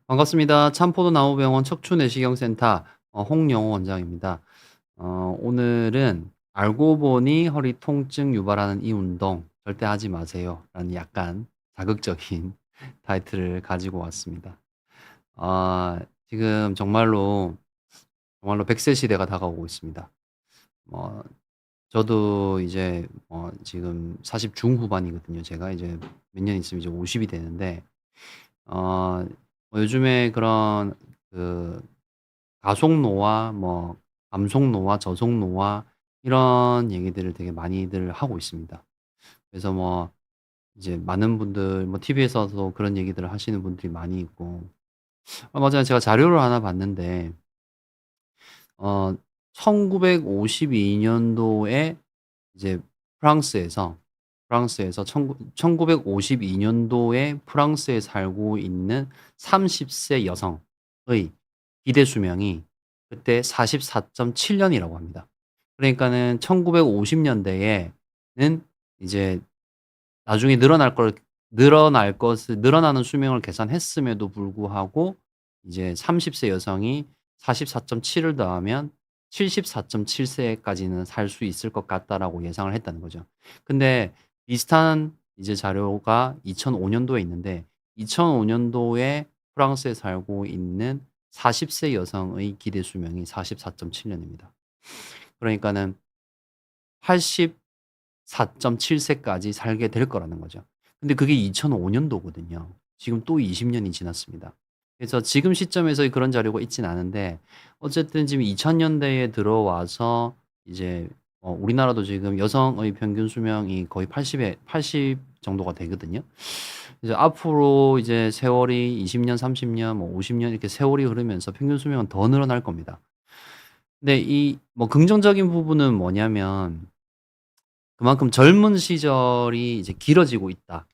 반갑습니다. 참포도나무병원 척추내시경센터 홍영호 원장입니다. 오늘은 "알고 보니 허리 통증 유발하는 이 운동 절대 하지 마세요."라는 약간 자극적인 타이틀을 가지고 왔습니다. 지금 정말로 100세 시대가 다가오고 있습니다. 뭐 저도 이제 지금 40 중후반이거든요. 제가 이제 몇 년 있으면 이제 50이 되는데 어 요즘에 그런 그 가속노화, 감속노화, 저속노화 이런 얘기들을 되게 많이들 하고 있습니다. 그래서 이제 많은 분들 TV에서도 그런 얘기들을 하시는 분들이 많이 있고 맞아요. 제가 자료를 하나 봤는데 어 1952 년도에 이제 프랑스에서 프랑스에서 1952 년도에 프랑스에 살고 있는 30세 여성의 기대 수명이 그때 44.7 년이라고 합니다. 그러니까는 1950 년대에는 이제 나중에 늘어나는 수명을 계산했음에도 불구하고 이제 30세 여성이 44.7을 더하면 74.7 세까지는 살 수 있을 것 같다라고 예상을 했다는 거죠. 근데 비슷한 이제 자료가 2005 년도에 있는데 2005 년도에 프랑스에 살고 있는 40세 여성의 기대 수명이 44.7 년입니다. 그러니까는 84.7 세까지 살게 될 거라는 거죠. 근데 그게 2005 년도거든요. 지금 또 20 년이 지났습니다. 그래서 지금 시점에서 그런 자료가 있진 않은데 어쨌든 지금 2000 년대에 들어와서 이제 우리나라도 지금 여성의 평균 수명이 거의 80 정도가 되거든요. 이제 앞으로 이제 세월이 20 년, 30 년, 50년 이렇게 세월이 흐르면서 평균 수명은 더 늘어날 겁니다. 근데 이 긍정적인 부분은 뭐냐면 그만큼 젊은 시절이 이제 길어지고 있다.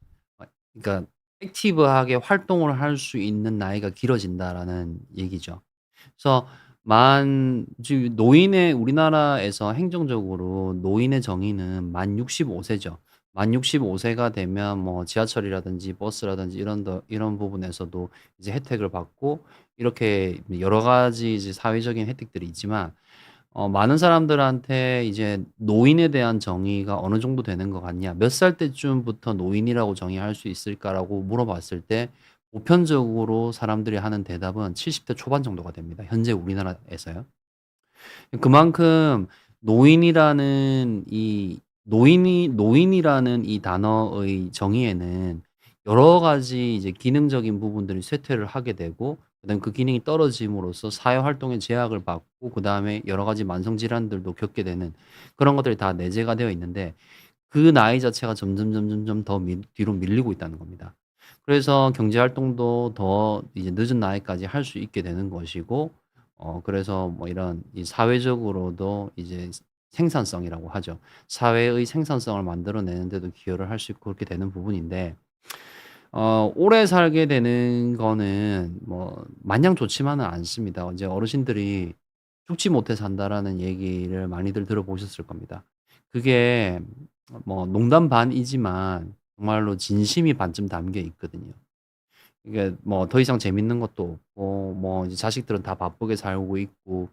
그러니까 액티브하게 활동을 할 수 있는 나이가 길어진다라는 얘기죠. 그래서 지금 노인의 우리나라에서 행정적으로 노인의 정의는 만 65 세죠. 만 65 세가 되면 지하철이라든지 버스라든지 이런 부분에서도 이제 혜택을 받고 이렇게 여러 가지 이제 사회적인 혜택들이 있지만 많은 사람들한테 이제 "노인에 대한 정의가 어느 정도 되는 것 같냐? 몇 살 때쯤부터 노인이라고 정의할 수 있을까?"라고 물어봤을 때 보편적으로 사람들이 하는 대답은 70대 초반 정도가 됩니다, 현재 우리나라에서요. 그만큼 노인이라는 이 노인이라는 이 단어의 정의에는 여러 가지 이제 기능적인 부분들이 쇠퇴를 하게 되고 그다음에 그 기능이 떨어짐으로써 사회 활동에 제약을 받고 그다음에 여러 가지 만성 질환들도 겪게 되는 그런 것들이 다 내재가 되어 있는데 그 나이 자체가 점점점점점 더 뒤로 밀리고 있다는 겁니다. 그래서 경제 활동도 더 이제 늦은 나이까지 할 수 있게 되는 것이고 그래서 이런 이 사회적으로도 이제 생산성이라고 하죠. 사회의 생산성을 만들어내는 데도 기여를 할 수 있고 그렇게 되는 부분인데 오래 살게 되는 거는 마냥 좋지만은 않습니다. 이제 어르신들이 "죽지 못해 산다."라는 얘기를 많이들 들어보셨을 겁니다. 그게 농담 반이지만 정말로 진심이 반쯤 담겨 있거든요. 이게 더 이상 재밌는 것도 없고 이제 자식들은 다 바쁘게 살고 있고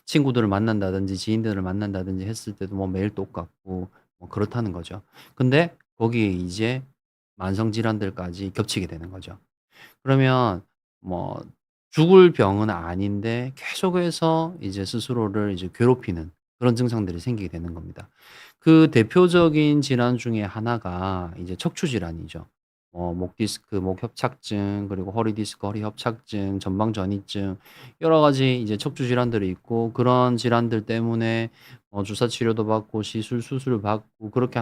친구들을 만난다든지 지인들을 만난다든지 했을 때도 매일 똑같고 그렇다는 거죠. 근데 거기에 이제 만성 질환들까지 겹치게 되는 거죠. 그러면 뭐 죽을 병은 아닌데 계속해서 이제 스스로를 이제 괴롭히는 그런 증상들이 생기게 되는 겁니다. 그 대표적인 질환 중에 하나가 이제 척추 질환이죠. 목 디스크, 목 협착증, 그리고 허리 디스크, 허리 협착증, 전방 전이증 여러 가지 이제 척추 질환들이 있고 그런 질환들 때문에 주사 치료도 받고 수술을 받고 그렇게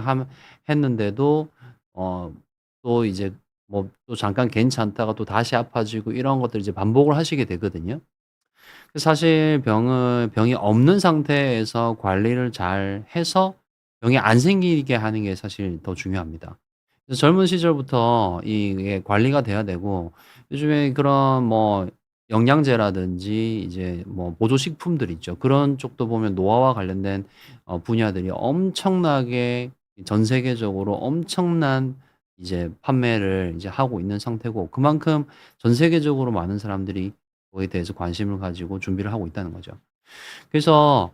했는데도 어 또 이제 또 잠깐 괜찮다가 또 다시 아파지고 이런 것들을 이제 반복을 하시게 되거든요. 사실 병이 없는 상태에서 관리를 잘 해서 병이 안 생기게 하는 게 사실 더 중요합니다. 그래서 젊은 시절부터 이게 관리가 돼야 되고 요즘에 그런 영양제라든지 이제 보조식품들 있죠. 그런 쪽도 보면 노화와 관련된 분야들이 엄청나게 전 세계적으로 엄청난 이제 판매를 이제 하고 있는 상태고 그만큼 전 세계적으로 많은 사람들이 그거에 대해서 관심을 가지고 준비를 하고 있다는 거죠. 그래서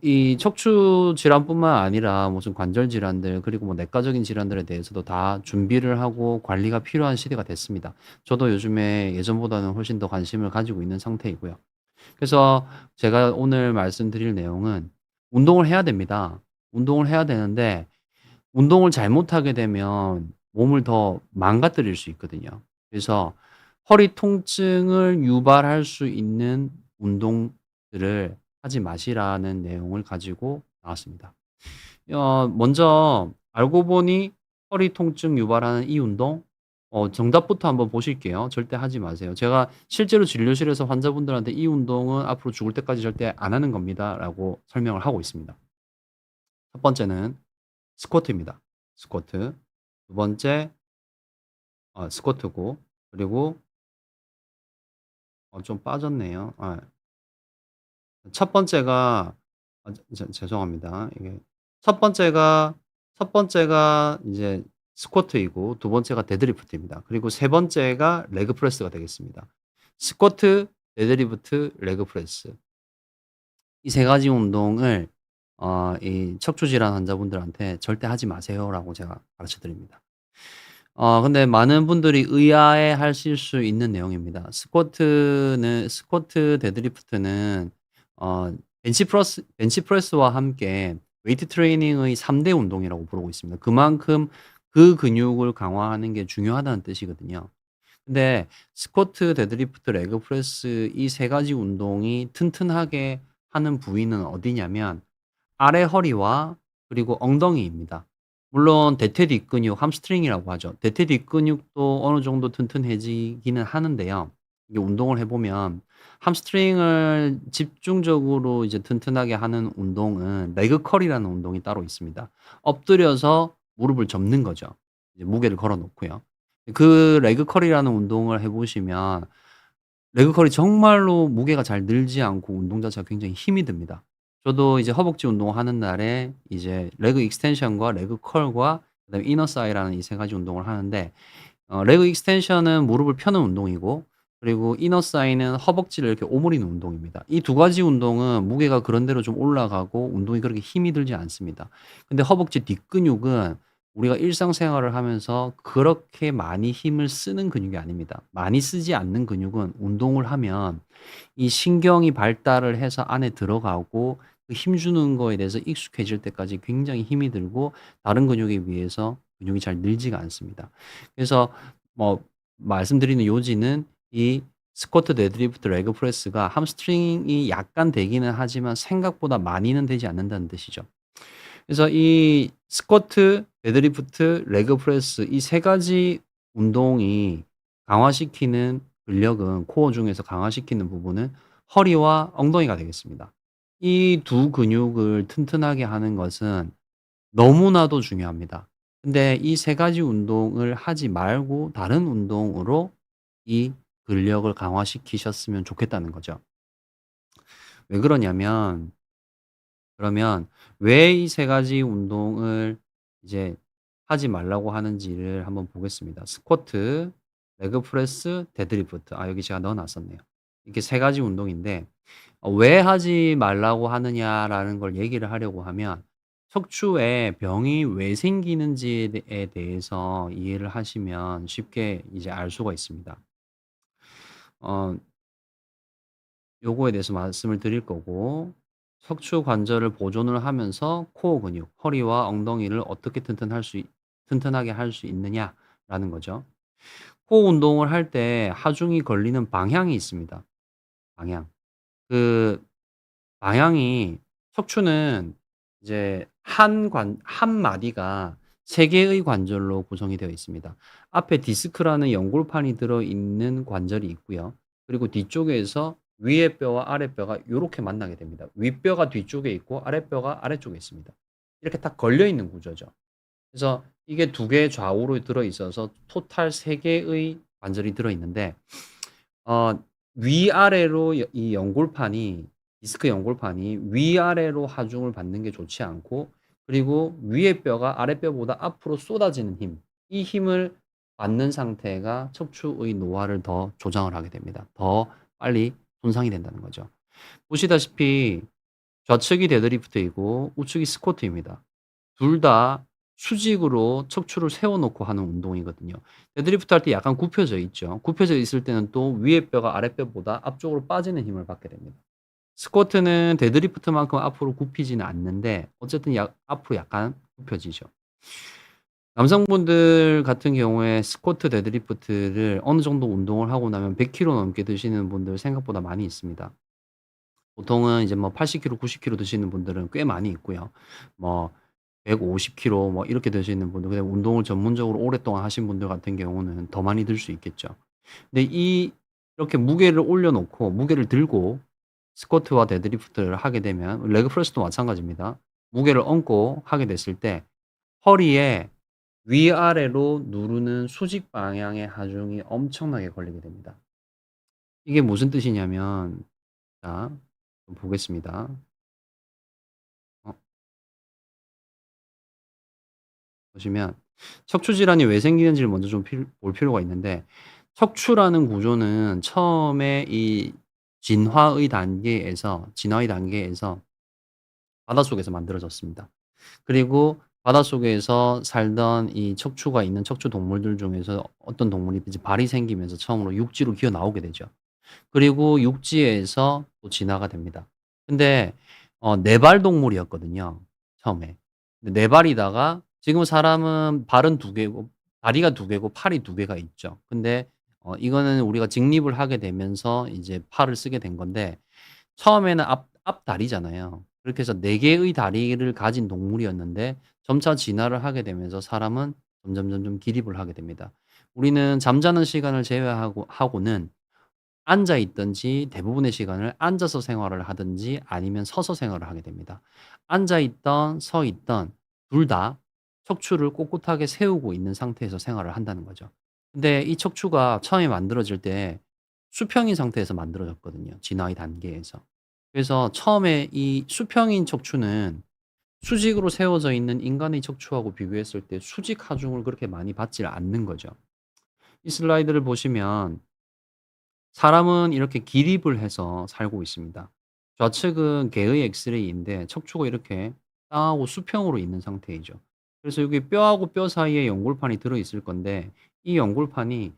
이 척추 질환뿐만 아니라 무슨 관절 질환들 그리고 뭐 내과적인 질환들에 대해서도 다 준비를 하고 관리가 필요한 시대가 됐습니다. 저도 요즘에 예전보다는 훨씬 더 관심을 가지고 있는 상태이고요. 그래서 제가 오늘 말씀드릴 내용은 운동을 해야 됩니다. 운동을 해야 되는데 운동을 잘못하게 되면 몸을 더 망가뜨릴 수 있거든요. 그래서 허리 통증을 유발할 수 있는 운동들을 하지 마시라는 내용을 가지고 나왔습니다. 먼저 알고 보니 허리 통증 유발하는 이 운동 정답부터 한번 보실게요. 절대 하지 마세요. 제가 실제로 진료실에서 환자분들한테 "이 운동은 앞으로 죽을 때까지 절대 안 하는 겁니다."라고 설명을 하고 있습니다. 첫 번째는 스쿼트입니다. 스쿼트. 두 번째 스쿼트고 그리고 좀 빠졌네요. 첫 번째가 죄송합니다. 이게 첫 번째가 첫 번째가 이제 스쿼트이고 두 번째가 데드리프트입니다. 그리고 세 번째가 레그 프레스가 되겠습니다. 스쿼트, 데드리프트, 레그 프레스. 이 세 가지 운동을 이 척추 질환 환자분들한테 "절대 하지 마세요."라고 제가 가르쳐 드립니다. 근데 많은 분들이 의아해하실 수 있는 내용입니다. 스쿼트 데드리프트는 벤치프레스와 함께 웨이트 트레이닝의 3대 운동이라고 부르고 있습니다. 그만큼 그 근육을 강화하는 게 중요하다는 뜻이거든요. 근데 스쿼트, 데드리프트, 레그 프레스 이 세 가지 운동이 튼튼하게 하는 부위는 어디냐면 아래 허리와 그리고 엉덩이입니다. 물론 대퇴 뒷근육, 함스트링이라고 하죠. 대퇴 뒷근육도 어느 정도 튼튼해지기는 하는데요. 이게 운동을 해 보면 함스트링을 집중적으로 이제 튼튼하게 하는 운동은 레그 컬이라는 운동이 따로 있습니다. 엎드려서 무릎을 접는 거죠. 이제 무게를 걸어 놓고요. 그 레그 컬이라는 운동을 해 보시면 레그 컬이 정말로 무게가 잘 늘지 않고 운동 자체가 굉장히 힘이 듭니다. 저도 이제 허벅지 운동하는 날에 이제 레그 익스텐션과 레그 컬과 그다음에 이너 사이라는 이 세 가지 운동을 하는데 레그 익스텐션은 무릎을 펴는 운동이고 그리고 이너 사이는 허벅지를 이렇게 오므리는 운동입니다. 이 두 가지 운동은 무게가 그런대로 좀 올라가고 운동이 그렇게 힘이 들지 않습니다. 근데 허벅지 뒷근육은 우리가 일상생활을 하면서 그렇게 많이 힘을 쓰는 근육이 아닙니다. 많이 쓰지 않는 근육은 운동을 하면 이 신경이 발달을 해서 안에 들어가고 그 힘 주는 거에 대해서 익숙해질 때까지 굉장히 힘이 들고 다른 근육에 비해서 근육이 잘 늘지가 않습니다. 그래서 뭐 말씀드리는 요지는 이 스쿼트, 데드리프트, 레그 프레스가 함스트링이 약간 되기는 하지만 생각보다 많이는 되지 않는다는 뜻이죠. 그래서 이 스쿼트, 데드리프트, 레그 프레스 이 세 가지 운동이 강화시키는 근력은 코어 중에서 강화시키는 부분은 허리와 엉덩이가 되겠습니다. 이 두 근육을 튼튼하게 하는 것은 너무나도 중요합니다. 근데 이 세 가지 운동을 하지 말고 다른 운동으로 이 근력을 강화시키셨으면 좋겠다는 거죠. 왜 그러냐면 그러면 왜 이 세 가지 운동을 이제 하지 말라고 하는지를 한번 보겠습니다. 스쿼트, 레그 프레스, 데드리프트. 여기 제가 넣어 놨었네요. 이렇게 세 가지 운동인데 왜 하지 말라고 하느냐라는 걸 얘기를 하려고 하면 척추에 병이 왜 생기는지에 대해서 이해를 하시면 쉽게 이제 알 수가 있습니다. 어 요거에 대해서 말씀을 드릴 거고 척추 관절을 보존을 하면서 코어 근육, 허리와 엉덩이를 어떻게 튼튼하게 할 수 있느냐라는 거죠. 코어 운동을 할 때 하중이 걸리는 방향이 있습니다. 방향. 그 방향이 척추는 이제 한 마디가 세 개의 관절로 구성이 되어 있습니다. 앞에 디스크라는 연골판이 들어 있는 관절이 있고요. 그리고 뒤쪽에서 위에 뼈와 아랫 뼈가 요렇게 만나게 됩니다. 윗뼈가 뒤쪽에 있고 아랫뼈가 아래쪽에 있습니다. 이렇게 딱 걸려 있는 구조죠. 그래서 이게 두 개 좌우로 들어 있어서 토탈 세 개의 관절이 들어 있는데 어 위아래로 이 연골판이 디스크 연골판이 위아래로 하중을 받는 게 좋지 않고 그리고 위에 뼈가 아랫 뼈보다 앞으로 쏟아지는 힘 이 힘을 받는 상태가 척추의 노화를 더 조장을 하게 됩니다. 더 빨리 손상이 된다는 거죠. 보시다시피 좌측이 데드리프트이고 우측이 스쿼트입니다. 둘 다 수직으로 척추를 세워 놓고 하는 운동이거든요. 데드리프트 할 때 약간 굽혀져 있죠. 굽혀져 있을 때는 또 위에 뼈가 아랫 뼈보다 앞쪽으로 빠지는 힘을 받게 됩니다. 스쿼트는 데드리프트만큼 앞으로 굽히지는 않는데 어쨌든 앞으로 약간 굽혀지죠. 남성분들 같은 경우에 스쿼트, 데드리프트를 어느 정도 운동을 하고 나면 100kg 넘게 드시는 분들 생각보다 많이 있습니다. 보통은 이제 뭐 80kg, 90kg 드시는 분들은 꽤 많이 있고요. 뭐 150kg 뭐 이렇게 드시는 분들, 그다음에 운동을 전문적으로 오랫동안 하신 분들 같은 경우는 더 많이 들 수 있겠죠. 근데 이렇게 무게를 올려 놓고 무게를 들고 스쿼트와 데드리프트를 하게 되면 레그 프레스도 마찬가지입니다. 무게를 얹고 하게 됐을 때 허리에 위아래로 누르는 수직 방향의 하중이 엄청나게 걸리게 됩니다. 이게 무슨 뜻이냐면 자 좀 보겠습니다. 어 보시면 척추 질환이 왜 생기는지를 먼저 좀 볼 필요가 있는데 척추라는 구조는 처음에 이 진화의 단계에서 바닷속에서 만들어졌습니다. 그리고 바닷속에서 살던 이 척추가 있는 척추 동물들 중에서 어떤 동물이 이제 발이 생기면서 처음으로 육지로 기어 나오게 되죠. 그리고 육지에서 또 진화가 됩니다. 근데 4발 동물이었거든요, 처음에. 근데 4 발이다가 지금 사람은 발은 2 개고 다리가 2 개고 팔이 2 개가 있죠. 근데 이거는 우리가 직립을 하게 되면서 이제 팔을 쓰게 된 건데 처음에는 앞다리잖아요. 그렇게 해서 4 개의 다리를 가진 동물이었는데 점차 진화를 하게 되면서 사람은 점점 기립을 하게 됩니다. 우리는 잠자는 시간을 제외하고는 앉아 있든지 대부분의 시간을 앉아서 생활을 하든지 아니면 서서 생활을 하게 됩니다. 앉아 있던 서 있던 둘 다 척추를 꼿꼿하게 세우고 있는 상태에서 생활을 한다는 거죠. 근데 이 척추가 처음에 만들어질 때 수평인 상태에서 만들어졌거든요, 진화의 단계에서. 그래서 처음에 이 수평인 척추는 수직으로 세워져 있는 인간의 척추하고 비교했을 때 수직 하중을 그렇게 많이 받질 않는 거죠. 이 슬라이드를 보시면 사람은 이렇게 기립을 해서 살고 있습니다. 좌측은 개의 엑스레이인데 척추가 이렇게 땅하고 수평으로 있는 상태이죠. 그래서 여기 뼈하고 뼈 사이에 연골판이 들어 있을 건데 이 연골판이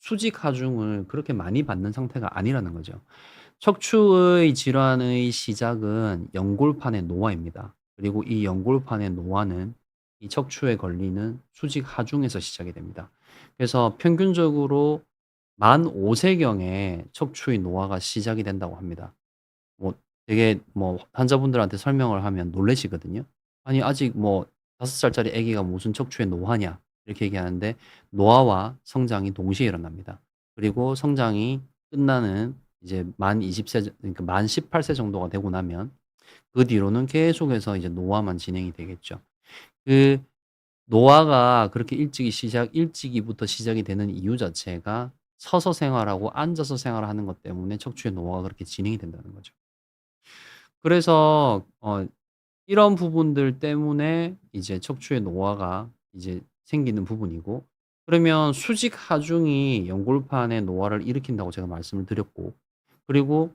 수직 하중을 그렇게 많이 받는 상태가 아니라는 거죠. 척추의 질환의 시작은 연골판의 노화입니다. 그리고 이 연골판의 노화는 이 척추에 걸리는 수직 하중에서 시작이 됩니다. 그래서 평균적으로 만 5 세경에 척추의 노화가 시작이 된다고 합니다. 뭐 되게 뭐 환자분들한테 설명을 하면 놀라시거든요. "아니 아직 뭐 5 살짜리 아기가 무슨 척추의 노화냐." 이렇게 얘기하는데 노화와 성장이 동시에 일어납니다. 그리고 성장이 끝나는 이제 만 20세 그러니까 만 18세 정도가 되고 나면 그 뒤로는 계속해서 이제 노화만 진행이 되겠죠. 그 노화가 그렇게 일찍이부터 시작이 되는 이유 자체가 서서 생활하고 앉아서 생활하는 것 때문에 척추의 노화가 그렇게 진행이 된다는 거죠. 그래서 이런 부분들 때문에 이제 척추의 노화가 이제 생기는 부분이고 그러면 수직 하중이 연골판의 노화를 일으킨다고 제가 말씀을 드렸고 그리고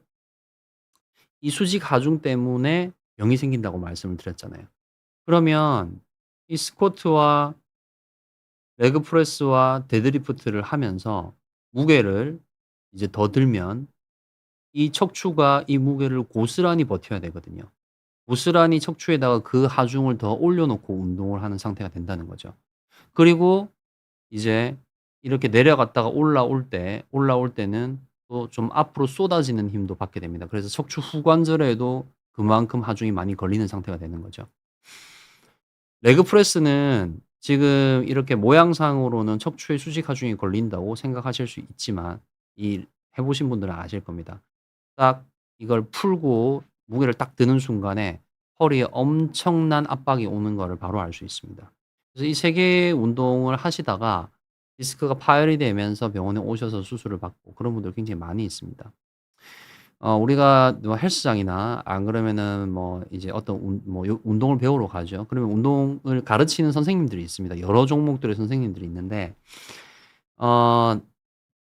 이 수직 하중 때문에 병이 생긴다고 말씀을 드렸잖아요. 그러면 이 스쿼트와 레그 프레스와 데드리프트를 하면서 무게를 이제 더 들면 이 척추가 이 무게를 고스란히 버텨야 되거든요. 고스란히 척추에다가 그 하중을 더 올려 놓고 운동을 하는 상태가 된다는 거죠. 그리고 이제 이렇게 내려갔다가 올라올 때는 또 좀 앞으로 쏟아지는 힘도 받게 됩니다. 그래서 척추 후관절에도 그만큼 하중이 많이 걸리는 상태가 되는 거죠. 레그 프레스는 지금 이렇게 모양상으로는 척추에 수직 하중이 걸린다고 생각하실 수 있지만 이 해 보신 분들은 아실 겁니다. 딱 이걸 풀고 무게를 딱 드는 순간에 허리에 엄청난 압박이 오는 거를 바로 알 수 있습니다. 그래서 이 3 개의 운동을 하시다가 디스크가 파열이 되면서 병원에 오셔서 수술을 받고 그런 분들 굉장히 많이 있습니다. 우리가 뭐 헬스장이나 안 그러면은 뭐 이제 어떤 운동을 배우러 가죠. 그러면 운동을 가르치는 선생님들이 있습니다. 여러 종목들의 선생님들이 있는데 어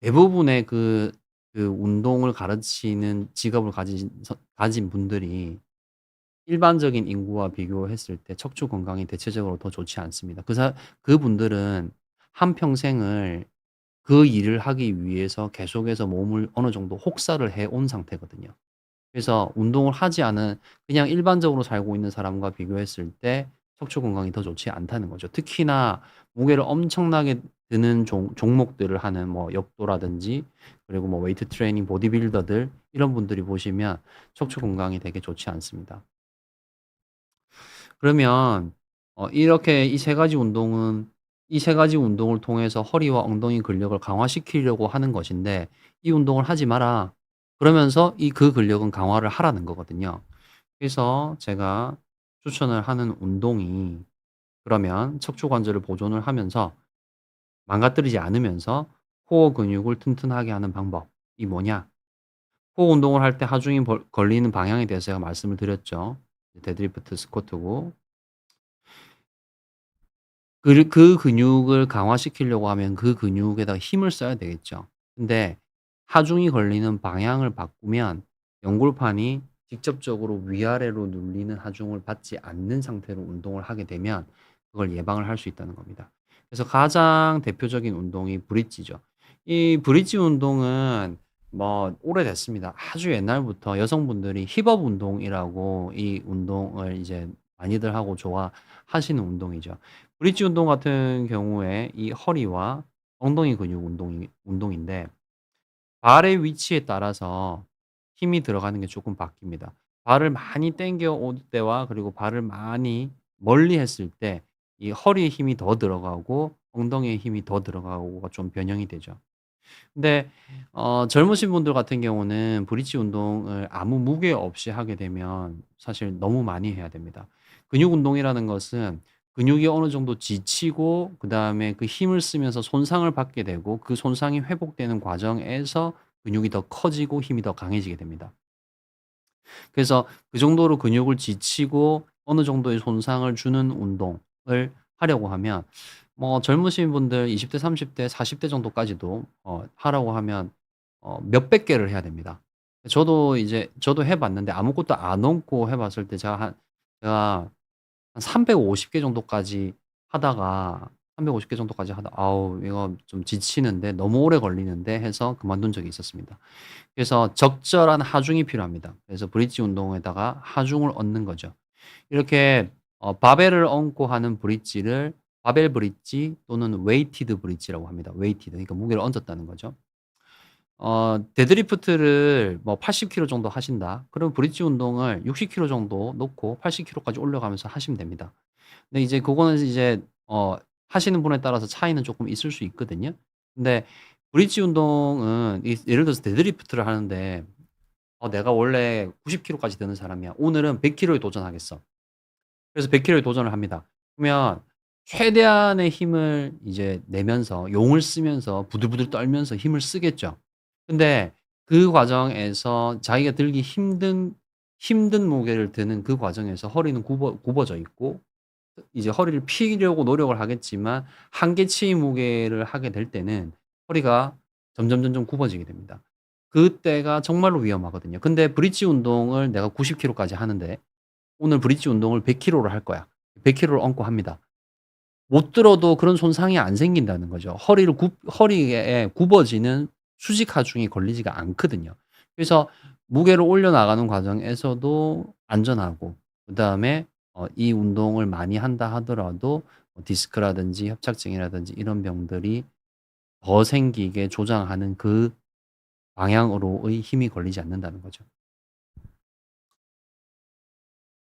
대부분의 그 운동을 가르치는 직업을 가진 분들이 일반적인 인구와 비교했을 때 척추 건강이 대체적으로 더 좋지 않습니다. 그분들은 한평생을 그 일을 하기 위해서 계속해서 몸을 어느 정도 혹사를 해온 상태거든요. 그래서 운동을 하지 않은 그냥 일반적으로 살고 있는 사람과 비교했을 때 척추 건강이 더 좋지 않다는 거죠. 특히나 무게를 엄청나게 드는 종목들을 하는 뭐 역도라든지 그리고 뭐 웨이트 트레이닝 보디빌더들 이런 분들이 보시면 척추 건강이 되게 좋지 않습니다. 그러면 이렇게 이 세 가지 운동을 통해서 허리와 엉덩이 근력을 강화시키려고 하는 것인데 "이 운동을 하지 마라." 그러면서 그 근력은 강화를 하라는 거거든요. 그래서 제가 추천을 하는 운동이 그러면 척추 관절을 보존을 하면서 망가뜨리지 않으면서 코어 근육을 튼튼하게 하는 방법이 뭐냐? 코어 운동을 할 때 하중이 걸리는 방향에 대해서 제가 말씀을 드렸죠. 데드리프트 스쿼트고 그 근육을 강화시키려고 하면 그 근육에다가 힘을 써야 되겠죠. 근데 하중이 걸리는 방향을 바꾸면 연골판이 직접적으로 위아래로 눌리는 하중을 받지 않는 상태로 운동을 하게 되면 그걸 예방을 할 수 있다는 겁니다. 그래서 가장 대표적인 운동이 브릿지죠. 이 브릿지 운동은 뭐 오래됐습니다. 아주 옛날부터 여성분들이 힙업 운동이라고 이 운동을 이제 많이들 하고 좋아하시는 운동이죠. 브릿지 운동 같은 경우에 이 허리와 엉덩이 근육 운동인데 발의 위치에 따라서 힘이 들어가는 게 조금 바뀝니다. 발을 많이 당겨 올 때와 그리고 발을 많이 멀리 했을 때 이 허리에 힘이 더 들어가고 엉덩이에 힘이 더 들어가고가 좀 변형이 되죠. 근데 젊으신 분들 같은 경우는 브릿지 운동을 아무 무게 없이 하게 되면 사실 너무 많이 해야 됩니다. 근육 운동이라는 것은 근육이 어느 정도 지치고 그다음에 그 힘을 쓰면서 손상을 받게 되고 그 손상이 회복되는 과정에서 근육이 더 커지고 힘이 더 강해지게 됩니다. 그래서 그 정도로 근육을 지치고 어느 정도의 손상을 주는 운동을 하려고 하면 뭐 젊으신 분들 20대, 30 대, 40대 정도까지도 하라고 하면 몇백 개를 해야 됩니다. 저도 해 봤는데 아무것도 안 얹고 해 봤을 때 제가 한 350개 정도까지 하다가 350개 정도까지 하다 '아우 이거 좀 지치는데 너무 오래 걸리는데.' 해서 그만둔 적이 있었습니다. 그래서 적절한 하중이 필요합니다. 그래서 브릿지 운동에다가 하중을 얻는 거죠. 이렇게 바벨을 얹고 하는 브릿지를 바벨 브릿지 또는 웨이티드 브릿지라고 합니다. 웨이티드 그러니까 무게를 얹었다는 거죠. 데드리프트를 뭐 80 킬로 정도 하신다. 그럼 브릿지 운동을 60 킬로 정도 놓고 80 킬로까지 올려가면서 하시면 됩니다. 근데 이제 그거는 이제 하시는 분에 따라서 차이는 쪼끔 있을 수 있거든요. 근데 브릿지 운동은 예를 들어서 데드리프트를 하는데 내가 원래 90 킬로까지 드는 사람이야. 오늘은 100 킬로에 도전하겠어. 그래서 100 킬로에 도전을 합니다. 그러면 최대한의 힘을 이제 내면서 용을 쓰면서 부들부들 떨면서 힘을 쓰겠죠. 근데 그 과정에서 자기가 들기 힘든 무게를 드는 그 과정에서 허리는 굽어져 있고 이제 허리를 펴려고 노력을 하겠지만 한계치의 무게를 하게 될 때는 허리가 점점 굽어지게 됩니다. 그때가 정말로 위험하거든요. 근데 브릿지 운동을 내가 90 킬로까지 하는데 오늘 브릿지 운동을 100 킬로를 할 거야. 100 킬로를 얹고 합니다. 못 들어도 그런 손상이 안 생긴다는 거죠. 허리에 굽어지는 수직 하중이 걸리지가 않거든요. 그래서 무게를 올려나가는 과정에서도 안전하고 그다음에 이 운동을 많이 한다 하더라도 디스크라든지 협착증이라든지 이런 병들이 더 생기게 조장하는 그 방향으로의 힘이 걸리지 않는다는 거죠.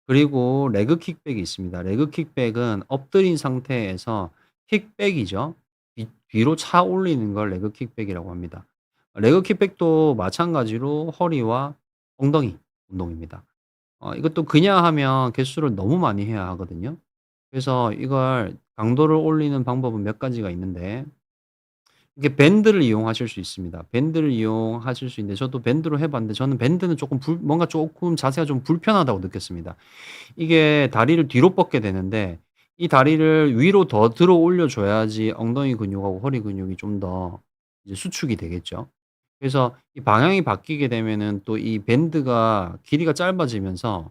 그리고 레그 킥백이 있습니다. 레그 킥백은 엎드린 상태에서 킥백이죠. 뒤로 차 올리는 걸 레그 킥백이라고 합니다. 레그 킥백도 마찬가지로 허리와 엉덩이 운동입니다. 이것도 그냥 하면 개수를 너무 많이 해야 하거든요. 그래서 이걸 강도를 올리는 방법은 몇 가지가 있는데 이게 밴드를 이용하실 수 있습니다. 밴드를 이용하실 수 있는데 저도 밴드로 해 봤는데 저는 밴드는 쪼끔 뭔가 쪼끔 자세가 좀 불편하다고 느꼈습니다. 이게 다리를 뒤로 뻗게 되는데 이 다리를 위로 더 들어 올려 줘야지 엉덩이 근육하고 허리 근육이 좀 더 이제 수축이 되겠죠. 그래서 이 방향이 바뀌게 되면은 또 이 밴드가 길이가 짧아지면서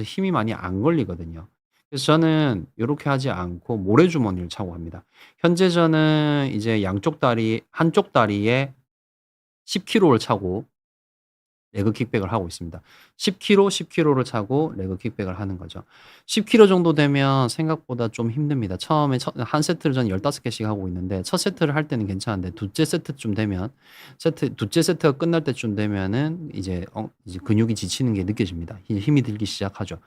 힘이 많이 안 걸리거든요. 그래서 저는 요렇게 하지 않고 모래주머니를 차고 합니다. 현재 저는 이제 양쪽 다리 한쪽 다리에 10 킬로를 차고 레그 킥백을 하고 있습니다. 10 킬로, 10 킬로를 차고 레그 킥백을 하는 거죠. 10 킬로 정도 되면 생각보다 좀 힘듭니다. 처음에 한 세트를 저는 15 개씩 하고 있는데 첫 세트를 할 때는 괜찮은데 두째 세트쯤 되면 두째 세트가 끝날 때쯤 되면은 이제 근육이 지치는 게 느껴집니다. 힘이 들기 시작하죠.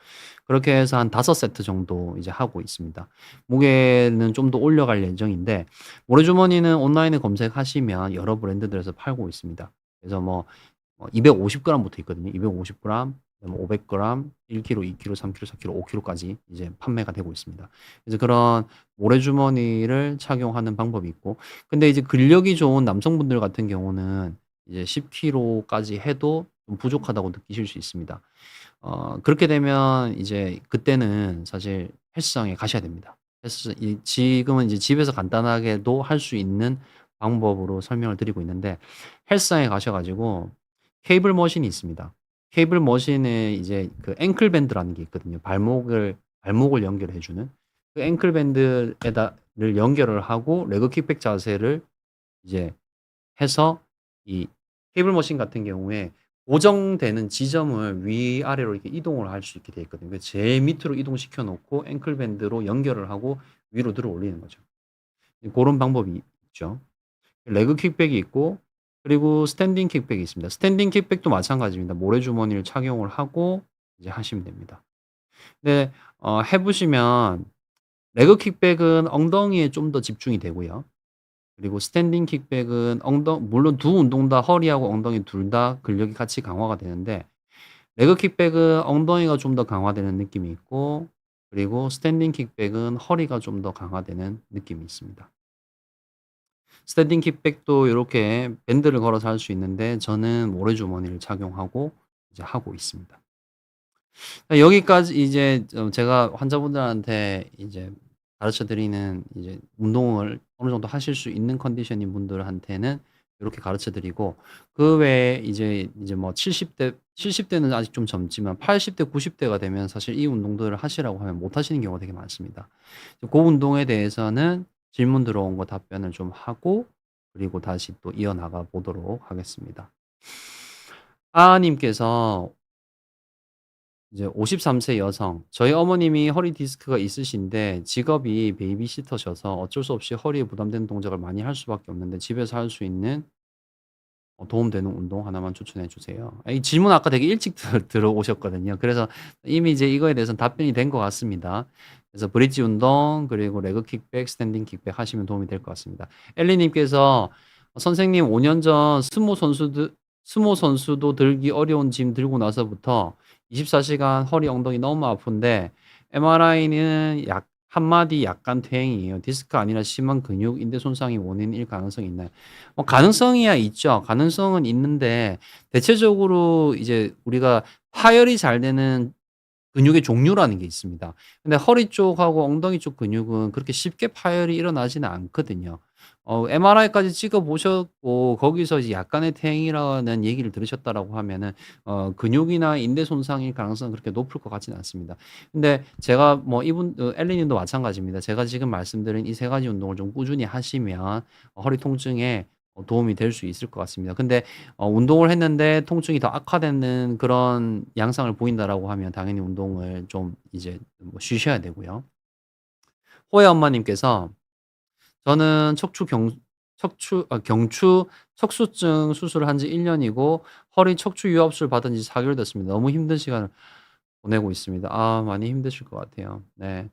그렇게 해서 한 5 세트 정도 이제 하고 있습니다. 무게는 좀 더 올려갈 예정인데 모래주머니는 온라인에 검색하시면 여러 브랜드들에서 팔고 있습니다. 그래서 뭐 250 그램부터 있거든요. 250 그램, 그다음에 500 그램, 1 킬로, 2 킬로, 3 킬로, 4 킬로, 5 킬로까지 이제 판매가 되고 있습니다. 그래서 그런 모래주머니를 착용하는 방법이 있고 근데 이제 근력이 좋은 남성분들 같은 경우는 이제 10 킬로까지 해도 좀 부족하다고 느끼실 수 있습니다. 그렇게 되면 이제 그때는 사실 헬스장에 가셔야 됩니다. 지금은 이제 집에서 간단하게도 할 수 있는 방법으로 설명을 드리고 있는데 헬스장에 가셔 가지고 케이블 머신이 있습니다. 케이블 머신에 이제 그 앵클 밴드라는 게 있거든요. 발목을 연결해 주는. 그 앵클 밴드를 연결을 하고 레그 킥백 자세를 이제 해서 이 케이블 머신 같은 경우에 고정되는 지점을 위아래로 이렇게 이동을 할 수 있게 되어 있거든요. 제일 밑으로 이동시켜 놓고 앵클 밴드로 연결을 하고 위로 들어 올리는 거죠. 고런 방법이 있죠. 레그 킥백이 있고 그리고 스탠딩 킥백이 있습니다. 스탠딩 킥백도 마찬가지입니다. 모래주머니를 착용을 하고 이제 하시면 됩니다. 근데 해 보시면 레그 킥백은 엉덩이에 좀 더 집중이 되고요. 그리고 스탠딩 킥백은 물론 두 운동 다 허리하고 엉덩이 둘 다 근력이 같이 강화가 되는데 레그 킥백은 엉덩이가 좀 더 강화되는 느낌이 있고 그리고 스탠딩 킥백은 허리가 좀 더 강화되는 느낌이 있습니다. 스탠딩 킥백도 요렇게 밴드를 걸어서 할 수 있는데 저는 모래주머니를 착용하고 이제 하고 있습니다. 여기까지 이제 제가 환자분들한테 이제 가르쳐 드리는 이제 운동을 어느 정도 하실 수 있는 컨디션인 분들한테는 요렇게 가르쳐 드리고 그 외에 이제 뭐 70 대는 아직 좀 젊지만 80 대, 90 대가 되면 사실 이 운동들을 하시라고 하면 못 하시는 경우가 되게 많습니다. 그 운동에 대해서는 질문 들어온 거 답변을 좀 하고 그리고 다시 또 이어나가 보도록 하겠습니다. 님께서 이제 53세 여성. 저희 어머님이 허리 디스크가 있으신데 직업이 베이비시터셔서 어쩔 수 없이 허리에 부담되는 동작을 많이 할 수밖에 없는데 집에서 할 수 있는 도움되는 운동 하나만 추천해 주세요. 이 질문 아까 되게 일찍 들어오셨거든요. 그래서 이미 이제 이거에 대해서는 답변이 된 것 같습니다. 그래서 브릿지 운동 그리고 레그 킥백, 스탠딩 킥백 하시면 도움이 될 것 같습니다. 엘리 님께서 "선생님 5년 전 스모 선수도 들기 어려운 짐 들고 나서부터 24 시간 허리 엉덩이 너무 아픈데 MRI는 한마디 약간 퇴행이에요. 디스크 아니라 심한 근육, 인대 손상이 원인일 가능성이 있나요?" 가능성이야 있죠. 가능성은 있는데 대체적으로 이제 우리가 파열이 잘 되는 근육의 종류라는 게 있습니다. 근데 허리 쪽하고 엉덩이 쪽 근육은 그렇게 쉽게 파열이 일어나지는 않거든요. MRI까지 찍어 보셨고 거기서 이제 약간의 퇴행이라는 얘기를 들으셨다라고 하면은 근육이나 인대 손상일 가능성은 그렇게 높을 것 같지는 않습니다. 근데 제가 뭐 엘리 님도 마찬가지입니다. 제가 지금 말씀드린 이 세 가지 운동을 좀 꾸준히 하시면 허리 통증에 도움이 될 수 있을 것 같습니다. 근데 운동을 했는데 통증이 더 악화되는 그런 양상을 보인다라고 하면 당연히 운동을 좀 이제 뭐 쉬셔야 되고요. 호혜 엄마님께서 저는 경추 척수증 수술을 한 지 1 년이고 허리 척추 유압술 받은 지 4 개월 됐습니다. 너무 힘든 시간을 보내고 있습니다. 많이 힘드실 것 같아요. 네.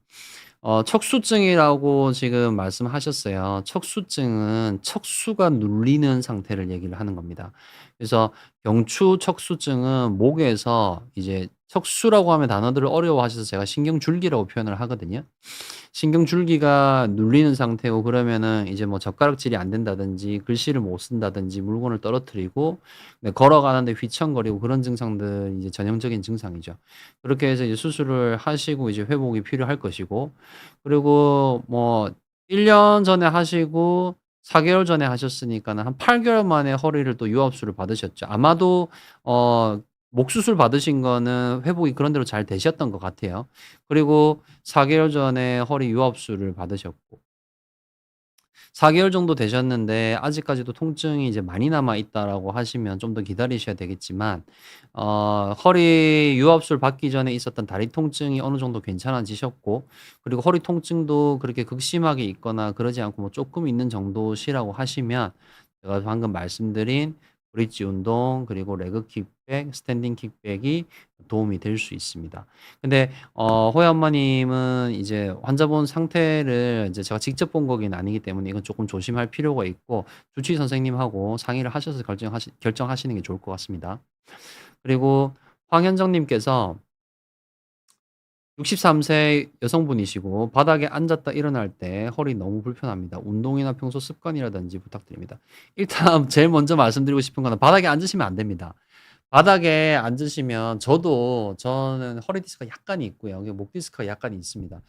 척수증이라고 지금 말씀하셨어요. 척수증은 척수가 눌리는 상태를 얘기를 하는 겁니다. 그래서 경추 척수증은 목에서 이제 척수라고 하면 단어들을 어려워하셔서 제가 신경줄기라고 표현을 하거든요. 신경줄기가 눌리는 상태고 그러면은 이제 뭐 젓가락질이 안 된다든지 글씨를 못 쓴다든지 물건을 떨어뜨리고 네, 걸어가는데 휘청거리고 그런 증상들 이제 전형적인 증상이죠. 그렇게 해서 이제 수술을 하시고 이제 회복이 필요할 것이고 그리고 뭐 1년 전에 하시고 4 개월 전에 하셨으니까는 한 8 개월 만에 허리를 또 유압수를 받으셨죠. 아마도 목 수술 받으신 거는 회복이 그런 대로 잘 되셨던 것 같아요. 그리고 4 개월 전에 허리 유압수를 받으셨고 4 개월 정도 되셨는데 아직까지도 통증이 이제 많이 남아 있다라고 하시면 좀 더 기다리셔야 되겠지만 허리 유압수를 받기 전에 있었던 다리 통증이 어느 정도 괜찮아지셨고 그리고 허리 통증도 그렇게 극심하게 있거나 그러지 않고 뭐 쪼끔 있는 정도시라고 하시면 제가 방금 말씀드린 브릿지 운동 그리고 레그 킥백, 스탠딩 킥백이 도움이 될 수 있습니다. 근데 호야 엄마님은 이제 환자분 상태를 이제 제가 직접 본 거긴 아니기 때문에 이건 조금 조심할 필요가 있고 주치의 선생님하고 상의를 하셔서 결정하시는 게 좋을 것 같습니다. 그리고 황현정 님께서 63세 여성분이시고 바닥에 앉았다 일어날 때 허리 너무 불편합니다. 운동이나 평소 습관이라든지 부탁드립니다. 일단 제일 먼저 말씀드리고 싶은 거는 바닥에 앉으시면 안 됩니다. 바닥에 앉으시면 저는 허리 디스크가 약간 있고요. 여기 목 디스크가 약간 있습니다.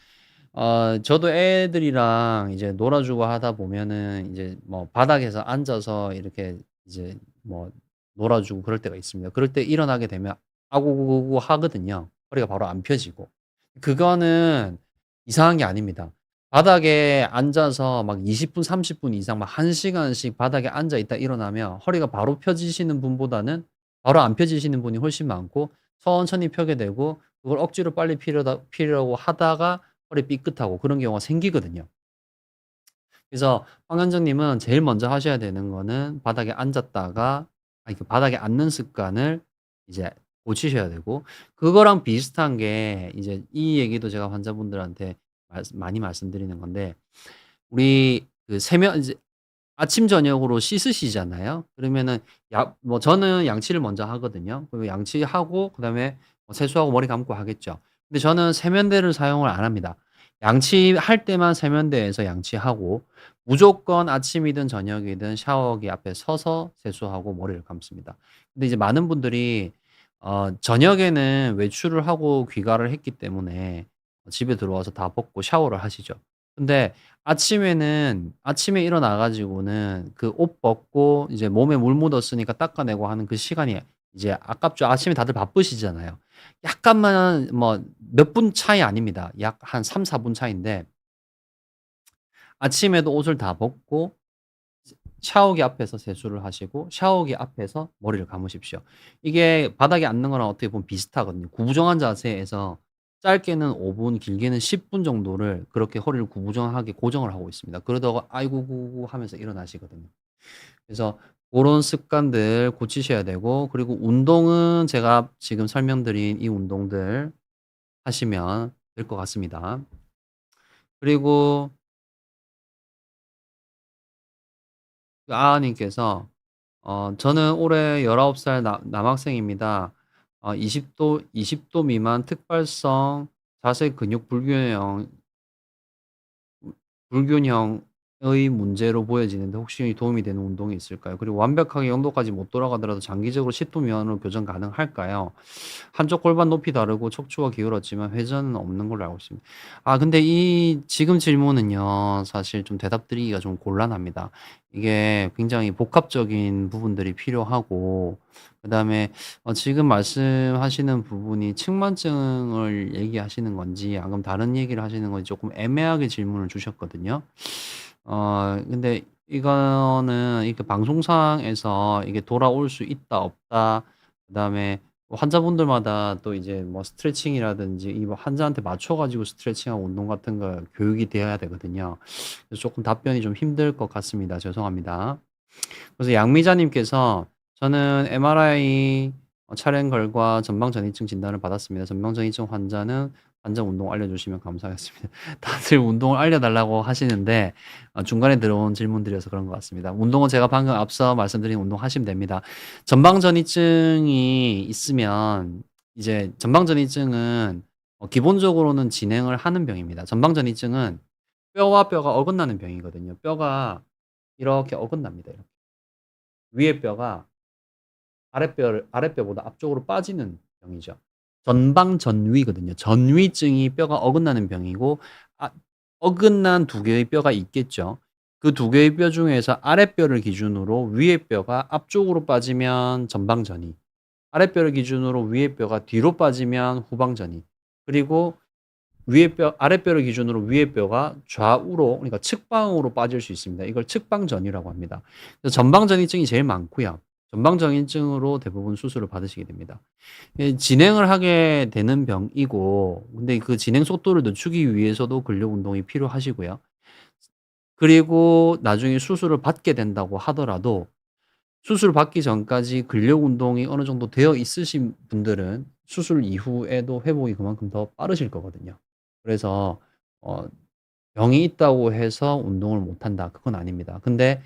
저도 애들이랑 이제 놀아 주고 하다 보면은 이제 뭐 바닥에서 앉아서 이렇게 이제 뭐 놀아 주고 그럴 때가 있습니다. 그럴 때 일어나게 되면 아구구구 하거든요. 허리가 바로 안 펴지고. 그거는 이상한 게 아닙니다. 바닥에 앉아서 막 20 분, 30분 이상 막 1 시간씩 바닥에 앉아 있다 일어나면 허리가 바로 펴지시는 분보다는 바로 안 펴지시는 분이 훨씬 많고 천천히 펴게 되고 그걸 억지로 빨리 피려고 하다가 허리 삐끗하고 그런 경우가 생기거든요. 그래서 황현정 님은 제일 먼저 하셔야 되는 거는 바닥에 앉았다가 아니 그 바닥에 앉는 습관을 이제 고치셔야 되고 그거랑 비슷한 게 이제 이 얘기도 제가 환자분들한테 많이 말씀드리는 건데 우리 그 세면 이제 아침 저녁으로 씻으시잖아요. 그러면은 뭐 저는 양치를 먼저 하거든요. 그리고 양치하고 그다음에 뭐 세수하고 머리 감고 하겠죠. 근데 저는 세면대를 사용을 안 합니다. 양치할 때만 세면대에서 양치하고 무조건 아침이든 저녁이든 샤워기 앞에 서서 세수하고 머리를 감습니다. 근데 이제 많은 분들이 저녁에는 외출을 하고 귀가를 했기 때문에 집에 들어와서 다 벗고 샤워를 하시죠. 근데 아침에 일어나 가지고는 그 옷 벗고 이제 몸에 물 묻었으니까 닦아내고 하는 그 시간이 이제 아깝죠. 아침에 다들 바쁘시잖아요. 약간만 뭐 몇 분 차이 아닙니다. 약 한 3-4분 차이인데 아침에도 옷을 다 벗고 샤워기 앞에서 세수를 하시고 샤워기 앞에서 머리를 감으십시오. 이게 바닥에 앉는 거랑 어떻게 보면 비슷하거든요. 구부정한 자세에서 짧게는 5 분, 길게는 10분 정도를 그렇게 허리를 구부정하게 고정을 하고 있습니다. 그러다가 "아이고구고." 하면서 일어나시거든요. 그래서 고런 습관들 고치셔야 되고 그리고 운동은 제가 지금 설명드린 이 운동들 하시면 될 것 같습니다. 그리고 그 아님께서 "저는 올해 19살 남학생입니다. 20도 미만 특발성 자세 근육 불균형의 문제로 보여지는데 혹시 도움이 되는 운동이 있을까요? 그리고 완벽하게 영도까지 못 돌아가더라도 장기적으로 10도 미만으로 교정 가능할까요? 한쪽 골반 높이 다르고 척추가 기울었지만 회전은 없는 걸로 알고 있습니다." 근데 이 지금 질문은요. 사실 좀 대답드리기가 좀 곤란합니다. 이게 굉장히 복합적인 부분들이 필요하고 그다음에 지금 말씀하시는 부분이 측만증을 얘기하시는 건지 아니면 다른 얘기를 하시는 건지 조금 애매하게 질문을 주셨거든요. 근데 이거는 이렇게 방송상에서 이게 돌아올 수 있다 없다 그다음에 환자분들마다 또 이제 뭐 스트레칭이라든지 이 뭐 환자한테 맞춰 가지고 스트레칭하고 운동 같은 거 교육이 되어야 되거든요. 그래서 조금 답변이 좀 힘들 것 같습니다. 죄송합니다. 그래서 양미자 님께서 "저는 MRI 촬영 결과 전방 전이증 진단을 받았습니다. 전방 전이증 환자는 단전 운동 알려주시면 감사하겠습니다. 다들 운동을 알려달라고 하시는데 중간에 들어온 질문들이어서 그런 것 같습니다. 운동은 제가 방금 앞서 말씀드린 운동 하시면 됩니다. 전방전이증이 있으면 이제 전방전이증은 기본적으로는 진행을 하는 병입니다. 전방전이증은 뼈와 뼈가 어긋나는 병이거든요. 뼈가 이렇게 어긋납니다. 이렇게. 위에 뼈가 아랫뼈보다 앞쪽으로 빠지는 병이죠. 전방전위거든요. 전위증이 뼈가 어긋나는 병이고 어긋난 두 개의 뼈가 있겠죠. 그 두 개의 뼈 중에서 아랫뼈를 기준으로 위의 뼈가 앞쪽으로 빠지면 전방전이, 아랫뼈를 기준으로 위의 뼈가 뒤로 빠지면 후방전이, 그리고 위의 뼈, 아랫뼈를 기준으로 위의 뼈가 좌우로, 그러니까 측방으로 빠질 수 있습니다. 이걸 측방전이라고 합니다. 그래서 전방전이증이 제일 많고요. 전방전이증으로 대부분 수술을 받으시게 됩니다. 진행을 하게 되는 병이고, 근데 그 진행 속도를 늦추기 위해서도 근력 운동이 필요하시고요. 그리고 나중에 수술을 받게 된다고 하더라도 수술 받기 전까지 근력 운동이 어느 정도 되어 있으신 분들은 수술 이후에도 회복이 그만큼 더 빠르실 거거든요. 그래서 어 병이 있다고 해서 운동을 못 한다, 그건 아닙니다. 근데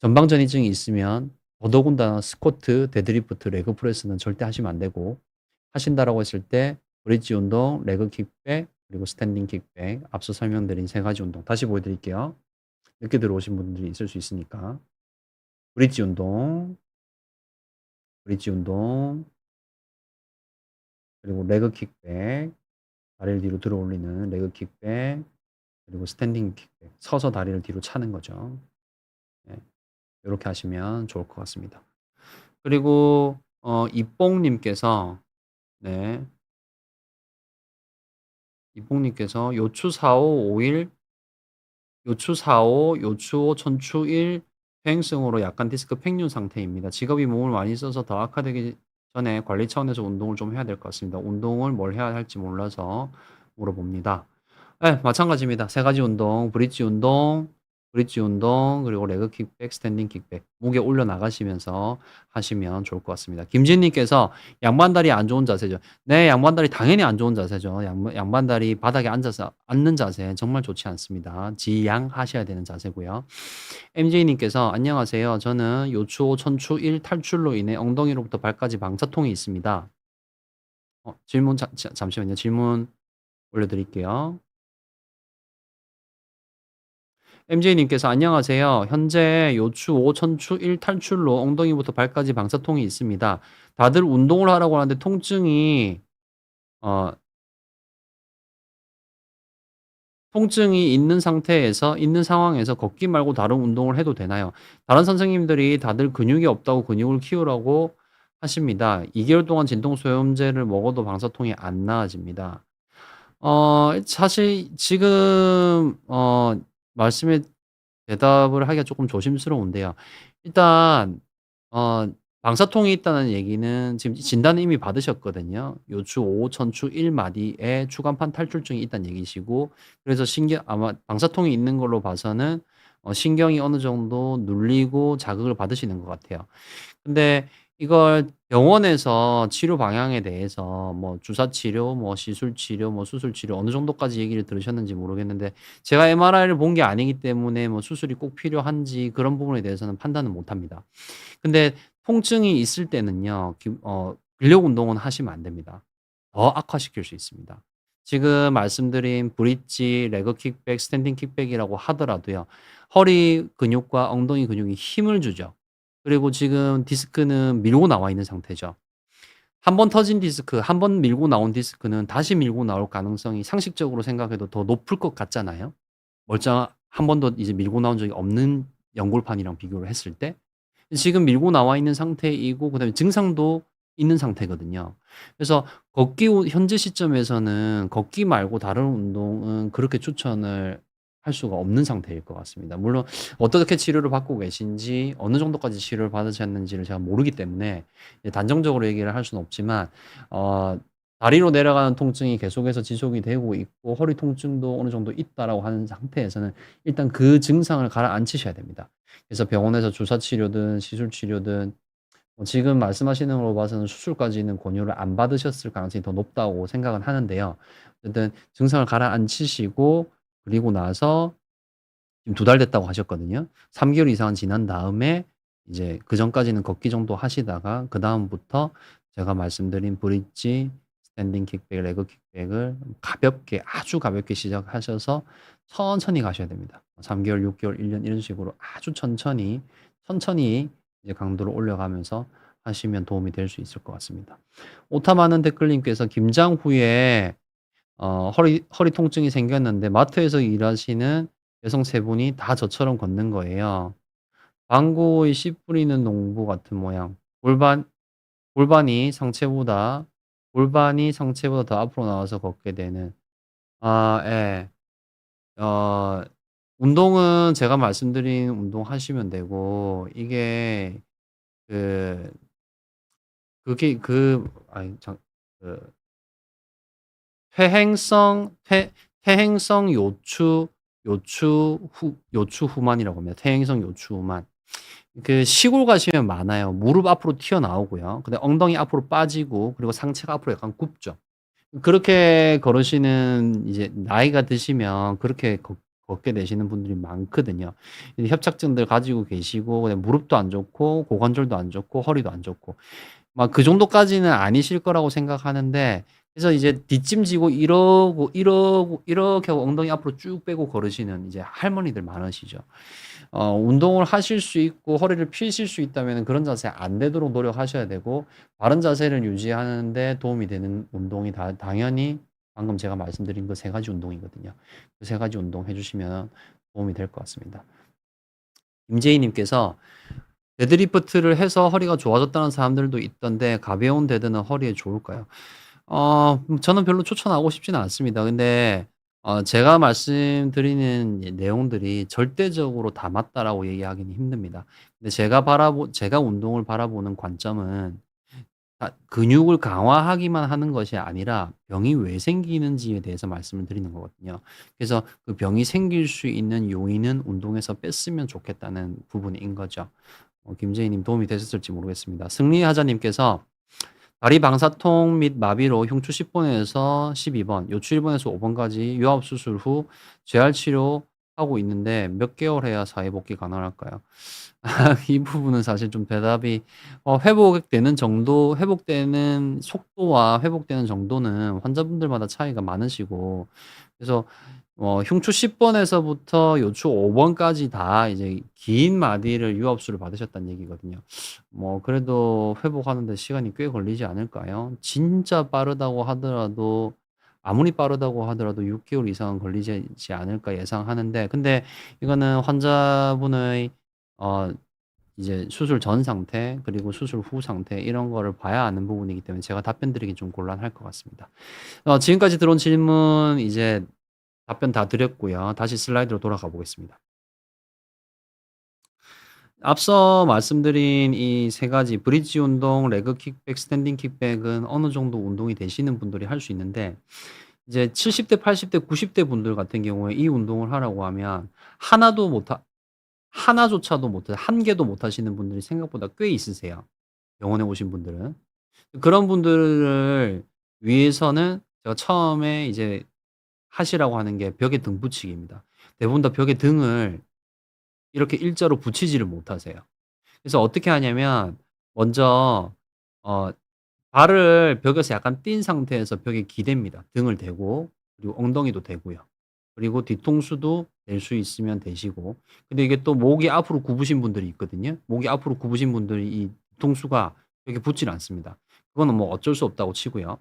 전방전이증이 있으면 더더군다나 스쿼트, 데드리프트, 레그 프레스는 절대 하시면 안 되고, 하신다라고 했을 때 브릿지 운동, 레그 킥백, 그리고 스탠딩 킥백, 앞서 설명드린 세 가지 운동 다시 보여드릴게요. 늦게 들어오신 분들이 있을 수 있으니까. 브릿지 운동, 브릿지 운동, 그리고 레그 킥백, 다리를 뒤로 들어 올리는 레그 킥백, 그리고 스탠딩 킥백, 서서 다리를 뒤로 차는 거죠. 네, 이렇게 하시면 좋을 것 같습니다. 그리고 이뽕님께서, 네, 이뽕님께서 요추 4호 5일, 요추 4호, 요추 5, 천추 1 퇴행성으로 약간 디스크 팽윤 상태입니다. 직업이 몸을 많이 써서 더 악화되기 전에 관리 차원에서 운동을 좀 해야 될 것 같습니다. 운동을 뭘 해야 할지 몰라서 물어봅니다. 네, 마찬가지입니다. 세 가지 운동, 브릿지 운동, 그리고 레그 킥백, 스탠딩 킥백. 무게 올려 나가시면서 하시면 좋을 것 같습니다. 김진님께서 양반다리 안 좋은 자세죠. 네, 양반다리 당연히 안 좋은 자세죠. 양반다리 바닥에 앉아서 앉는 자세 정말 좋지 않습니다. 지양하셔야 되는 자세고요. MJ님께서 안녕하세요. 저는 요추 5, 천추 1 탈출로 인해 엉덩이로부터 발까지 방사통이 있습니다. 질문 잠시만요. 질문 올려드릴게요. MJ님께서 안녕하세요. 현재 요추 5, 천추 1 탈출로 엉덩이부터 발까지 방사통이 있습니다. 다들 운동을 하라고 하는데 어, 통증이 있는 상황에서 걷기 말고 다른 운동을 해도 되나요? 다른 선생님들이 다들 근육이 없다고 근육을 키우라고 하십니다. 2개월 동안 진통소염제를 먹어도 방사통이 안 나아집니다. 사실 지금 말씀에 대답을 하기가 조금 조심스러운데요. 일단 어 방사통이 있다는 얘기는 지금 진단을 이미 받으셨거든요. 요추 5, 천추 1 마디에 추간판 탈출증이 있다는 얘기시고, 그래서 아마 방사통이 있는 걸로 봐서는 신경이 어느 정도 눌리고 자극을 받으시는 것 같아요. 근데 이걸 병원에서 치료 방향에 대해서 뭐 주사 치료, 뭐 시술 치료, 뭐 수술 치료 어느 정도까지 얘기를 들으셨는지 모르겠는데, 제가 MRI를 본 게 아니기 때문에 뭐 수술이 꼭 필요한지 그런 부분에 대해서는 판단은 못 합니다. 근데 통증이 있을 때는요. 근력 운동은 하시면 안 됩니다. 더 악화시킬 수 있습니다. 지금 말씀드린 브릿지, 레그 킥백, 스탠딩 킥백이라고 하더라도요. 허리 근육과 엉덩이 근육이 힘을 주죠. 그리고 지금 디스크는 밀고 나와 있는 상태죠. 한 번 터진 디스크, 한 번 밀고 나온 디스크는 다시 밀고 나올 가능성이 상식적으로 생각해도 더 높을 것 같잖아요. 한 번도 이제 밀고 나온 적이 없는 연골판이랑 비교를 했을 때. 지금 밀고 나와 있는 상태이고, 그다음에 증상도 있는 상태거든요. 그래서 현재 시점에서는 걷기 말고 다른 운동은 그렇게 추천을 할 수가 없는 상태일 것 같습니다. 물론 어떻게 치료를 받고 계신지, 어느 정도까지 치료를 받으셨는지를 제가 모르기 때문에 단정적으로 얘기를 할 수는 없지만, 다리로 내려가는 통증이 계속해서 지속이 되고 있고 허리 통증도 어느 정도 있다라고 하는 상태에서는 일단 그 증상을 가라앉히셔야 됩니다. 그래서 병원에서 주사 치료든 시술 치료든 지금 말씀하시는 걸로 봐서는 수술까지는 권유를 안 받으셨을 가능성이 더 높다고 생각은 하는데요. 어쨌든 증상을 가라앉히시고 그리고 나서 지금 2달 됐다고 하셨거든요. 3 개월 이상은 지난 다음에 이제 그전까지는 걷기 정도 하시다가 그다음부터 제가 말씀드린 브릿지, 스탠딩 킥백, 레그 킥백을 가볍게 아주 가볍게 시작하셔서 천천히 가셔야 됩니다. 3 개월, 6 개월, 1년 이런 식으로 아주 천천히, 천천히 이제 강도를 올려가면서 하시면 도움이 될 수 있을 것 같습니다. 오타 많은 댓글님께서 김장 후에 허리 통증이 생겼는데 마트에서 일하시는 여성 3 분이 다 저처럼 걷는 거예요. 방구의 씨 뿌리는 농부 같은 모양. 골반이 상체보다 더 앞으로 나와서 걷게 되는. 아 예. 어 운동은 제가 말씀드린 운동 하시면 되고 이게 그 그게 아니 참 그 퇴행성 요추 후만이라고 합니다. 퇴행성 요추 후만. 그 시골 가시면 많아요. 무릎 앞으로 튀어나오고요. 근데 엉덩이 앞으로 빠지고 그리고 상체가 앞으로 약간 굽죠. 그렇게 걸으시는 이제 나이가 드시면 그렇게 걷게 되시는 분들이 많거든요. 이 협착증들 가지고 계시고 그다음에 무릎도 안 좋고 고관절도 안 좋고 허리도 안 좋고 막 그 정도까지는 아니실 거라고 생각하는데 그래서 이제 뒷짐지고 이러고 이렇게 하고 엉덩이 앞으로 쭉 빼고 걸으시는 이제 할머니들 많으시죠. 운동을 하실 수 있고 허리를 펴실 수 있다면은 그런 자세 안 되도록 노력하셔야 되고 바른 자세를 유지하는 데 도움이 되는 운동이 당연히 방금 제가 말씀드린 그 3 가지 운동이거든요. 그 3 가지 운동 해 주시면 도움이 될 것 같습니다. 임재희 님께서 데드리프트를 해서 허리가 좋아졌다는 사람들도 있던데 가벼운 데드는 허리에 좋을까요? 저는 별로 추천하고 싶지는 않습니다. 근데 제가 말씀드리는 내용들이 절대적으로 다 맞다라고 얘기하기는 힘듭니다. 근데 제가 운동을 바라보는 관점은 근육을 강화하기만 하는 것이 아니라 병이 왜 생기는지에 대해서 말씀을 드리는 거거든요. 그래서 그 병이 생길 수 있는 요인은 운동에서 뺐으면 좋겠다는 부분인 거죠. 김재희 님 도움이 되셨을지 모르겠습니다. 승리하자 님께서 다리 방사통 및 마비로 흉추 10번에서 12번, 요추 1번에서 5번까지 유압 수술 후 재활 치료하고 있는데 몇 개월 해야 사회 복귀 가능할까요? 이 부분은 사실 좀 대답이 회복되는 속도와 회복되는 정도는 환자분들마다 차이가 많으시고 그래서 흉추 10번에서부터 요추 5번까지 다 이제 긴 마디를 유압수를 받으셨다는 얘기거든요. 그래도 회복하는 데 시간이 꽤 걸리지 않을까요? 진짜 빠르다고 하더라도 아무리 빠르다고 하더라도 6 개월 이상은 걸리지 않을까 예상하는데 근데 이거는 환자분의 어 이제 수술 전 상태 그리고 수술 후 상태 이런 거를 봐야 아는 부분이기 때문에 제가 답변 드리기 좀 곤란할 것 같습니다. 지금까지 들어온 질문 이제 답변 다 드렸고요. 다시 슬라이드로 돌아가 보겠습니다. 앞서 말씀드린 이 3 가지 브릿지 운동, 레그 킥백, 스탠딩 킥백은 어느 정도 운동이 되시는 분들이 할 수 있는데 이제 70 대, 80 대, 90대 분들 같은 경우에 이 운동을 하라고 하면 하나조차도 못해 1 개도 못 하시는 분들이 생각보다 꽤 있으세요, 병원에 오신 분들은. 그런 분들을 위해서는 제가 처음에 이제 하시라고 하는 게 벽에 등 붙이기입니다. 대부분 다 벽에 등을 이렇게 일자로 붙이지를 못하세요. 그래서 어떻게 하냐면 먼저 어 발을 벽에서 약간 띈 상태에서 벽에 기댑니다. 등을 대고 그리고 엉덩이도 대고요. 그리고 뒤통수도 댈 수 있으면 대시고 근데 이게 또 목이 앞으로 굽으신 분들이 있거든요. 목이 앞으로 굽으신 분들이 이 뒤통수가 벽에 붙질 않습니다. 그거는 뭐 어쩔 수 없다고 치고요.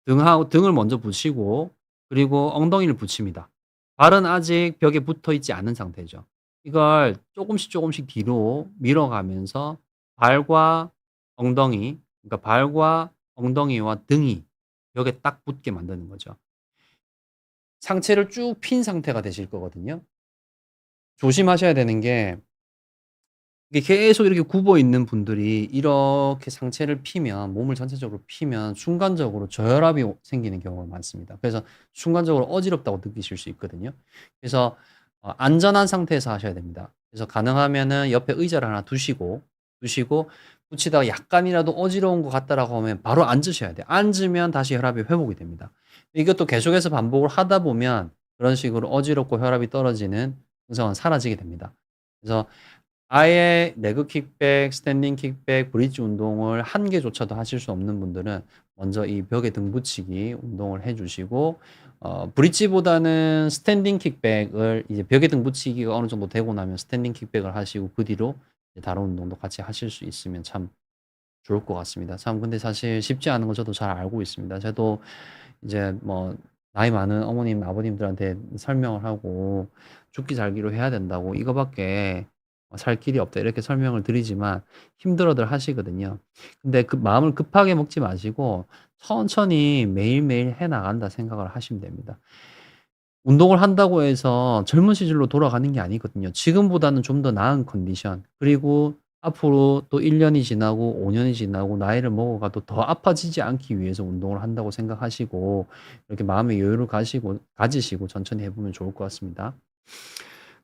등을 먼저 붙이고 그리고 엉덩이를 붙입니다. 발은 아직 벽에 붙어 있지 않은 상태죠. 이걸 조금씩 뒤로 밀어가면서 발과 그러니까 발과 엉덩이와 등이 벽에 딱 붙게 만드는 거죠. 상체를 쭉 핀 상태가 되실 거거든요. 조심하셔야 되는 게 이게 계속 이렇게 굽어 있는 분들이 이렇게 상체를 피면 몸을 전체적으로 피면 순간적으로 저혈압이 생기는 경우가 많습니다. 그래서 순간적으로 어지럽다고 느끼실 수 있거든요. 그래서 안전한 상태에서 하셔야 됩니다. 그래서 가능하면은 옆에 의자를 하나 두시고 붙이다가 약간이라도 어지러운 것 같다라고 하면 바로 앉으셔야 돼요. 앉으면 다시 혈압이 회복이 됩니다. 이것도 계속해서 반복을 하다 보면 그런 식으로 어지럽고 혈압이 떨어지는 증상은 사라지게 됩니다. 그래서 아예 레그 킥백, 스탠딩 킥백, 브릿지 운동을 한 개조차도 하실 수 없는 분들은 먼저 이 벽에 등 붙이기 운동을 해 주시고 브릿지보다는 스탠딩 킥백을 이제 벽에 등 붙이기가 어느 정도 되고 나면 스탠딩 킥백을 하시고 그 뒤로 이제 다른 운동도 같이 하실 수 있으면 참 좋을 것 같습니다. 참 근데 사실 쉽지 않은 거 저도 잘 알고 있습니다. 저도 이제 뭐 나이 많은 어머님, 아버님들한테 설명을 하고 "죽기 살기로 해야 된다고. 이거밖에 살 길이 없다." 이렇게 설명을 드리지만 힘들어들 하시거든요. 근데 그 마음을 급하게 먹지 마시고 천천히 매일매일 해 나간다 생각을 하시면 됩니다. 운동을 한다고 해서 젊은 시절로 돌아가는 게 아니거든요. 지금보다는 좀 더 나은 컨디션 그리고 앞으로 또 1 년이 지나고 5 년이 지나고 나이를 먹어가도 더 아파지지 않기 위해서 운동을 한다고 생각하시고 이렇게 마음의 여유를 가지시고 천천히 해 보면 좋을 것 같습니다.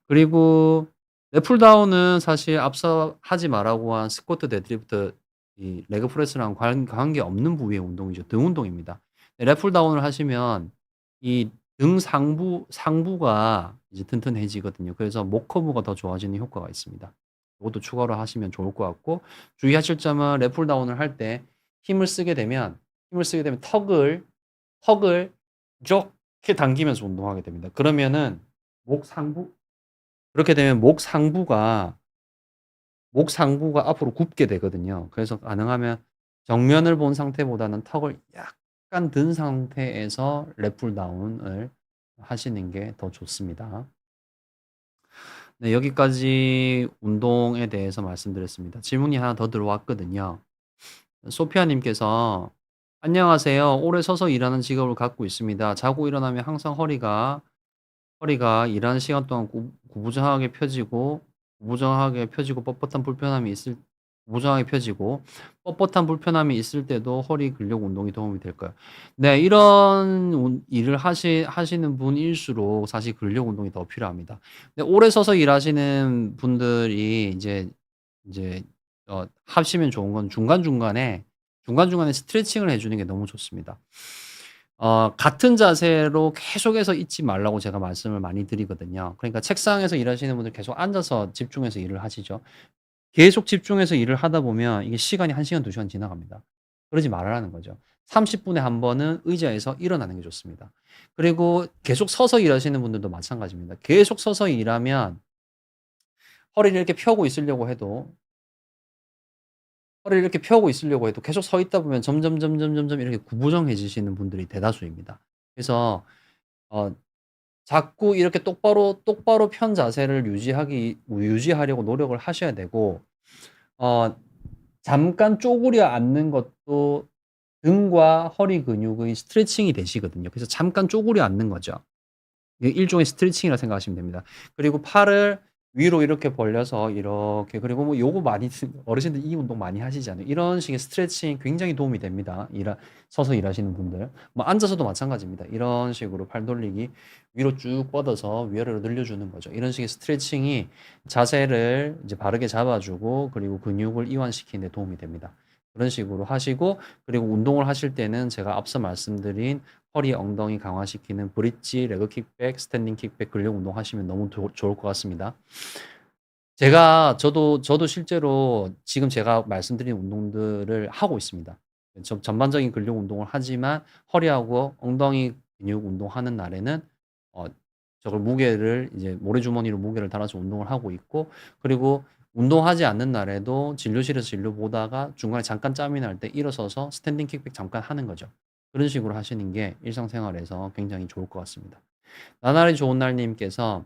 그리고 랩풀다운은 사실 앞서 하지 말라고 한 스쿼트, 데드리프트 이 레그 프레스랑 관계없는 부위의 운동이죠. 등 운동입니다. 랩풀다운을 하시면 이 등 상부가 이제 튼튼해지거든요. 그래서 목 커브가 더 좋아지는 효과가 있습니다. 고것도 추가로 하시면 좋을 것 같고 주의하실 점은 랩풀다운을 할 때 힘을 쓰게 되면 턱을 이렇게 당기면서 운동하게 됩니다. 그러면은 목 상부 그렇게 되면 목 상부가 앞으로 굽게 되거든요. 그래서 가능하면 정면을 본 상태보다는 턱을 약간 든 상태에서 랩풀 다운을 하시는 게 더 좋습니다. 네, 여기까지 운동에 대해서 말씀드렸습니다. 질문이 하나 더 들어왔거든요. 소피아 님께서 "안녕하세요. 오래 서서 일하는 직업을 갖고 있습니다. 자고 일어나면 항상 허리가 일하는 시간 동안 구부정하게 펴지고 뻣뻣한 불편함이 있을 때도 허리 근력 운동이 도움이 될까요?" 네. 이런 일을 하시는 분일수록 사실 근력 운동이 더 필요합니다. 근데 오래 서서 일하시는 분들이 이제 하시면 좋은 건 중간중간에 스트레칭을 해 주는 게 너무 좋습니다. 같은 자세로 계속해서 있지 말라고 제가 말씀을 많이 드리거든요. 그러니까 책상에서 일하시는 분들 계속 앉아서 집중해서 일을 하시죠. 계속 집중해서 일을 하다 보면 이게 시간이 1 시간, 2 시간 지나갑니다. 그러지 말으라는 거죠. 30 분에 한 번은 의자에서 일어나는 게 좋습니다. 그리고 계속 서서 일하시는 분들도 마찬가지입니다. 계속 서서 일하면 허리를 이렇게 펴고 있으려고 해도 허리를 이렇게 펴고 있으려고 해도 계속 서 있다 보면 점점점점점점 이렇게 구부정해지시는 분들이 대다수입니다. 그래서 어 자꾸 이렇게 똑바로 편 자세를 유지하려고 노력을 하셔야 되고 어 잠깐 쪼그려 앉는 것도 등과 허리 근육의 스트레칭이 되시거든요. 그래서 잠깐 쪼그려 앉는 거죠. 이게 일종의 스트레칭이라 생각하시면 됩니다. 그리고 팔을 위로 이렇게 벌려서 이렇게 그리고 뭐 요거 많이 어르신들 이 운동 많이 하시잖아요. 이런 식의 스트레칭 굉장히 도움이 됩니다. 서서 일하시는 분들. 뭐 앉아서도 마찬가지입니다. 이런 식으로 팔 돌리기 위로 쭉 뻗어서 위아래로 늘려주는 거죠. 이런 식의 스트레칭이 자세를 이제 바르게 잡아주고 그리고 근육을 이완시키는 데 도움이 됩니다. 그런 식으로 하시고 그리고 운동을 하실 때는 제가 앞서 말씀드린 허리, 엉덩이 강화시키는 브릿지, 레그 킥백, 스탠딩 킥백 근력 운동하시면 너무 좋을 것 같습니다. 저도 실제로 지금 제가 말씀드린 운동들을 하고 있습니다. 전반적인 근력 운동을 하지만 허리하고 엉덩이 근육 운동하는 날에는 어 저걸 무게를 이제 모래주머니로 무게를 달아서 운동을 하고 있고 그리고 운동하지 않는 날에도 진료실에서 진료 보다가 중간에 잠깐 짬이 날 때 일어서서 스탠딩 킥백 잠깐 하는 거죠. 그런 식으로 하시는 게 일상생활에서 굉장히 좋을 것 같습니다. 나날이 좋은 날 님께서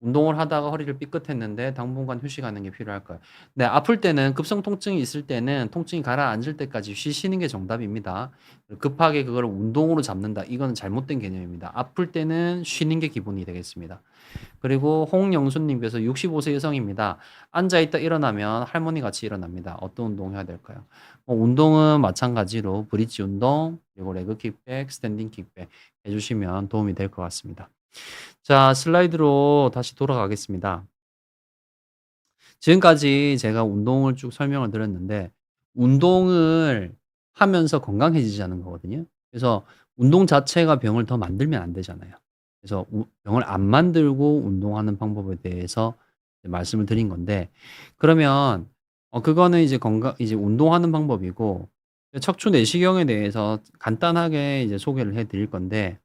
"운동을 하다가 허리를 삐끗했는데 당분간 휴식하는 게 필요할까요?" 네. 아플 때는 급성 통증이 있을 때는 통증이 가라앉을 때까지 쉬시는 게 정답입니다. 급하게 그걸 운동으로 잡는다 이거는 잘못된 개념입니다. 아플 때는 쉬는 게 기본이 되겠습니다. 그리고 홍영수 님께서 "65세 여성입니다. 앉아 있다 일어나면 할머니 같이 일어납니다. 어떤 운동해야 될까요?" 운동은 마찬가지로 브릿지 운동 그리고 레그 킥백, 스탠딩 킥백 해 주시면 도움이 될 것 같습니다. 자, 슬라이드로 다시 돌아가겠습니다. 지금까지 제가 운동을 쭉 설명을 드렸는데 운동을 하면서 건강해지자는 거거든요. 그래서 운동 자체가 병을 더 만들면 안 되잖아요. 그래서 병을 안 만들고 운동하는 방법에 대해서 이제 말씀을 드린 건데, 그러면 그거는 이제 이제 운동하는 방법이고, 척추 내시경에 대해서 간단하게 이제 소개를 해 드릴 건데,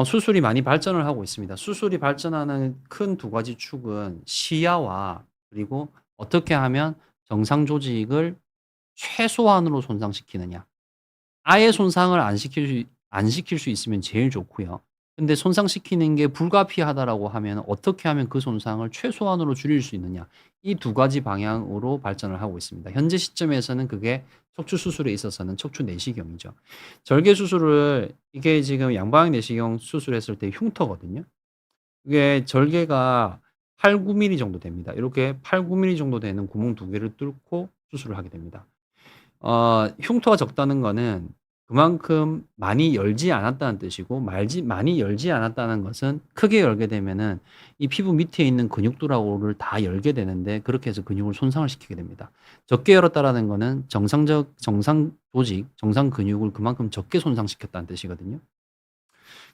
수술이 많이 발전을 하고 있습니다. 수술이 발전하는 큰 두 가지 축은 시야와, 그리고 어떻게 하면 정상 조직을 최소한으로 손상시키느냐. 아예 손상을 안 시킬 수 있으면 제일 좋고요. 근데 손상시키는 게 불가피하다라고 하면 어떻게 하면 그 손상을 최소한으로 줄일 수 있느냐. 이 두 가지 방향으로 발전을 하고 있습니다. 현재 시점에서는 그게 척추 수술에 있어서는 척추 내시경이죠. 절개 수술을, 이게 지금 양방향 내시경 수술했을 때 흉터거든요. 이게 절개가 8-9mm 정도 됩니다. 이렇게 8-9mm 정도 되는 구멍 두 개를 뚫고 수술을 하게 됩니다. 흉터가 적다는 거는 그만큼 많이 열지 않았다는 뜻이고, 말지 많이 열지 않았다는 것은 크게 열게 되면은 이 피부 밑에 있는 근육들하고를 다 열게 되는데, 그렇게 해서 근육을 손상을 시키게 됩니다. 적게 열었다라는 거는 정상 조직, 정상 근육을 그만큼 적게 손상시켰다는 뜻이거든요.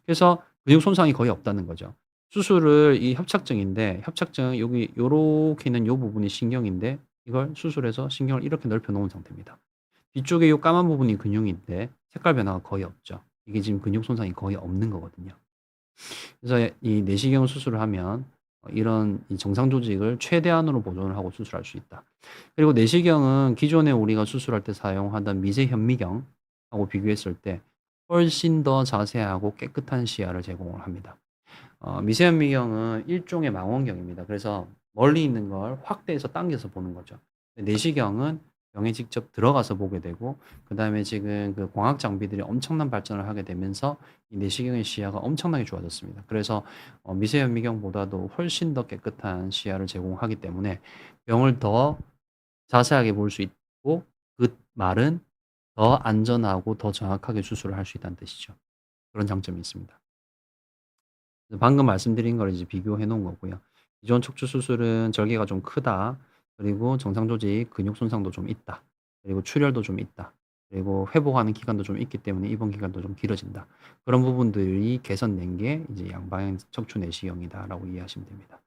그래서 근육 손상이 거의 없다는 거죠. 수술을, 이 협착증인데, 협착증 여기 요렇게 있는 요 부분이 신경인데, 이걸 수술해서 신경을 이렇게 넓혀 놓은 상태입니다. 뒤쪽에 요 까만 부분이 근육인데 색깔 변화가 거의 없죠. 이게 지금 근육 손상이 거의 없는 거거든요. 그래서 이 내시경 수술을 하면 이런 이 정상 조직을 최대한으로 보존을 하고 수술할 수 있다. 그리고 내시경은 기존에 우리가 수술할 때 사용하던 미세 현미경하고 비교했을 때 훨씬 더 자세하고 깨끗한 시야를 제공을 합니다. 미세 현미경은 일종의 망원경입니다. 그래서 멀리 있는 걸 확대해서 당겨서 보는 거죠. 내시경은 병에 직접 들어가서 보게 되고, 그다음에 지금 그 광학 장비들이 엄청난 발전을 하게 되면서 이 내시경의 시야가 엄청나게 좋아졌습니다. 그래서 미세 현미경보다도 훨씬 더 깨끗한 시야를 제공하기 때문에 병을 더 자세하게 볼 수 있고, 그 말은 더 안전하고 더 정확하게 수술을 할 수 있다는 뜻이죠. 그런 장점이 있습니다. 방금 말씀드린 걸 이제 비교해 놓은 거고요. 기존 척추 수술은 절개가 좀 크다. 그리고 정상 조직 근육 손상도 좀 있다. 그리고 출혈도 좀 있다. 그리고 회복하는 기간도 좀 있기 때문에 입원 기간도 좀 길어진다. 그런 부분들이 개선된 게 이제 양방향 척추 내시경이다라고 이해하시면 됩니다.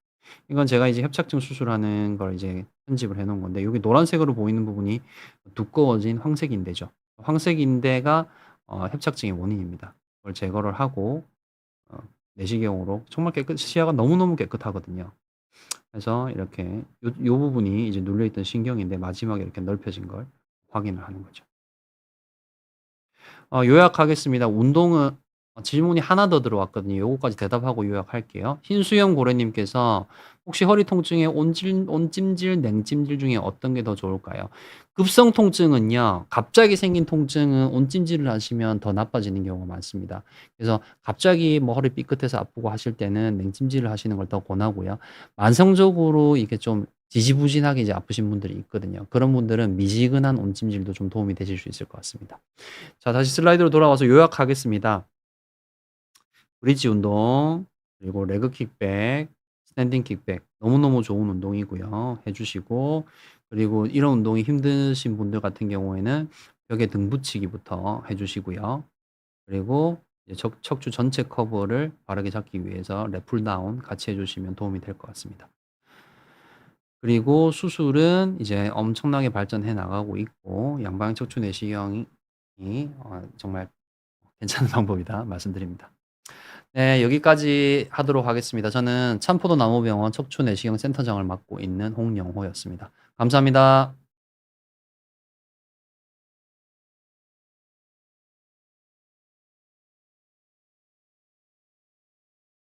이건 제가 이제 협착증 수술하는 걸 이제 편집을 해 놓은 건데, 여기 노란색으로 보이는 부분이 두꺼워진 황색 인대죠. 황색 인대가 협착증의 원인입니다. 그걸 제거를 하고 어 내시경으로 정말 시야가 너무너무 깨끗하거든요. 그래서 이렇게 요 부분이 이제 눌려 있던 신경인데 마지막에 이렇게 넓혀진 걸 확인을 하는 거죠. 요약하겠습니다. 운동은, 질문이 하나 더 들어왔거든요. 요거까지 대답하고 요약할게요. 흰수염 고래님께서 혹시 허리 통증에 온찜질, 냉찜질 중에 어떤 게 더 좋을까요? 급성 통증은요, 갑자기 생긴 통증은 온찜질을 하시면 더 나빠지는 경우가 많습니다. 그래서 갑자기 뭐 허리 삐끗해서 아프고 하실 때는 냉찜질을 하시는 걸 더 권하고요. 만성적으로 이게 좀 지지부진하게 이제 아프신 분들이 있거든요. 그런 분들은 미지근한 온찜질도 좀 도움이 되실 수 있을 것 같습니다. 자, 다시 슬라이드로 돌아와서 요약하겠습니다. 브릿지 운동, 그리고 레그 킥백, 스탠딩 킥백 너무너무 좋은 운동이고요. 해 주시고, 그리고 이런 운동이 힘드신 분들 같은 경우에는 벽에 등 붙이기부터 해 주시고요. 그리고 이제 척추 전체 커브를 바르게 잡기 위해서 랩풀 다운 같이 해 주시면 도움이 될 것 같습니다. 그리고 수술은 이제 엄청나게 발전해 나가고 있고, 양방향 척추 내시경이 정말 괜찮은 방법이다 말씀드립니다. 네, 여기까지 하도록 하겠습니다. 저는 참포도 나무병원 척추내시경 센터장을 맡고 있는 홍영호였습니다. 감사합니다.